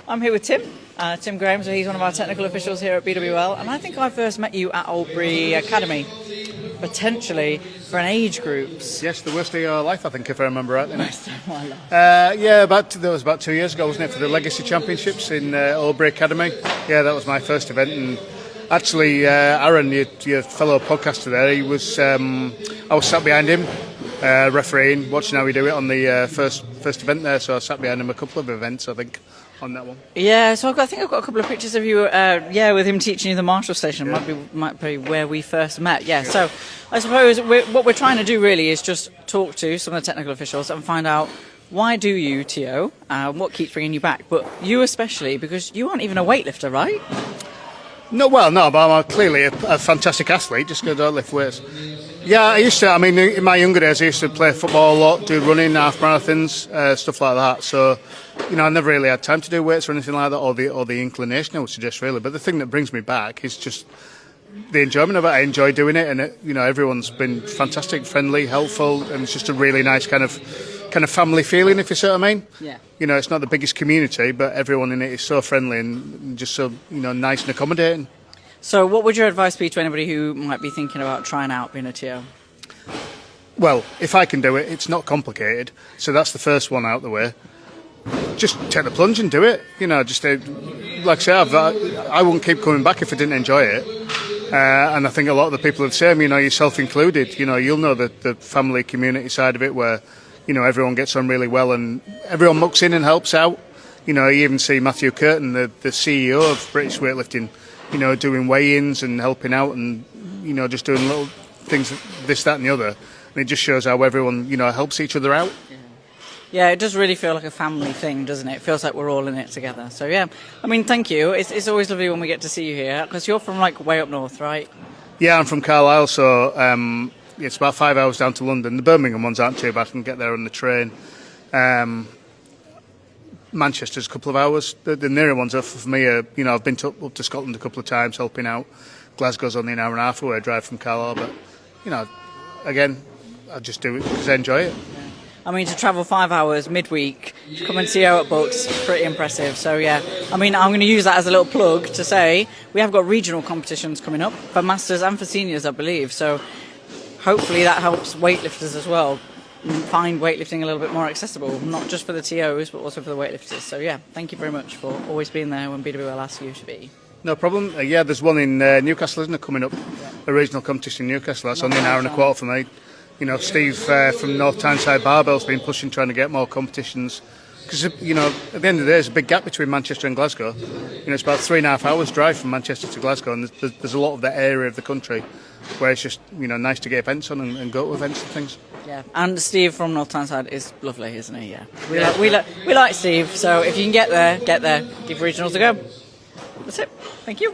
I'm here with Tim Graham, so he's one of our technical officials here at BWL, and I think I first met you at Oldbury Academy, potentially for an age groups. Yes, the worst day of your life, I think, if I remember right. Worst day of my life. That was about 2 years ago, wasn't it, for the Legacy Championships in Oldbury Academy? Yeah, that was my first event, and actually, Aaron, your fellow podcaster there, I was sat behind him, refereeing, watching how he do it on the first event there, so I sat behind him a couple of events, I think, on that one. Yeah, so I think I've got a couple of pictures of you, with him teaching you the martial station. Yeah. Might be where we first met. Yeah, so I suppose what we're trying to do really is just talk to some of the technical officials and find out why do you, TO, what keeps bringing you back, but you especially, because you aren't even a weightlifter, right? No, but I'm clearly a fantastic athlete, just because I don't lift weights. Yeah, in my younger days, I used to play football a lot, do running, half marathons, stuff like that. So, I never really had time to do weights or anything like that, or the inclination, I would suggest, really. But the thing that brings me back is just the enjoyment of it. I enjoy doing it, and everyone's been fantastic, friendly, helpful, and it's just a really nice kind of family feeling, if you see what I mean. Yeah. It's not the biggest community, but everyone in it is so friendly and just so nice and accommodating. So what would your advice be to anybody who might be thinking about trying out being a TO? Well, if I can do it, it's not complicated. So that's the first one out the way. Just take the plunge and do it. Like I say, I wouldn't keep coming back if I didn't enjoy it. And I think a lot of the people are the same, yourself included. You'll know the family community side of it where, everyone gets on really well and everyone mucks in and helps out. You even see Matthew Curtin, the CEO of British Weightlifting, doing weigh-ins and helping out and, just doing little things, this, that and the other. And it just shows how everyone, helps each other out. Yeah, it does really feel like a family thing, doesn't it? It feels like we're all in it together. So, yeah, thank you. It's always lovely when we get to see you here, because you're from, way up north, right? Yeah, I'm from Carlisle, so it's about 5 hours down to London. The Birmingham ones aren't too bad. I can get there on the train. Manchester's a couple of hours. The nearer ones are for me. I've been up to Scotland a couple of times helping out. Glasgow's only an hour and a half away. I drive from Carlisle, but again, I just do it because I enjoy it. Yeah. To travel 5 hours midweek to come and see how it books, pretty impressive. So yeah, I'm going to use that as a little plug to say we have got regional competitions coming up for masters and for seniors, I believe. So hopefully that helps weightlifters as well find weightlifting a little bit more accessible, not just for the TOs, but also for the weightlifters. So yeah, thank you very much for always being there when BWL asks you to be. No problem. There's one in Newcastle, isn't it, coming up? Yeah. A regional competition in Newcastle. That's only an hour and a quarter for me. Steve from North Tyneside Barbell's been pushing, trying to get more competitions. Because, at the end of the day, there's a big gap between Manchester and Glasgow. It's about 3.5 hours drive from Manchester to Glasgow, and there's a lot of that area of the country where it's just, nice to get events on and go to events and things. Yeah, and Steve from North Tyneside is lovely, isn't he? Yeah, we like Steve. So if you can get there, give regionals a go. That's it. Thank you.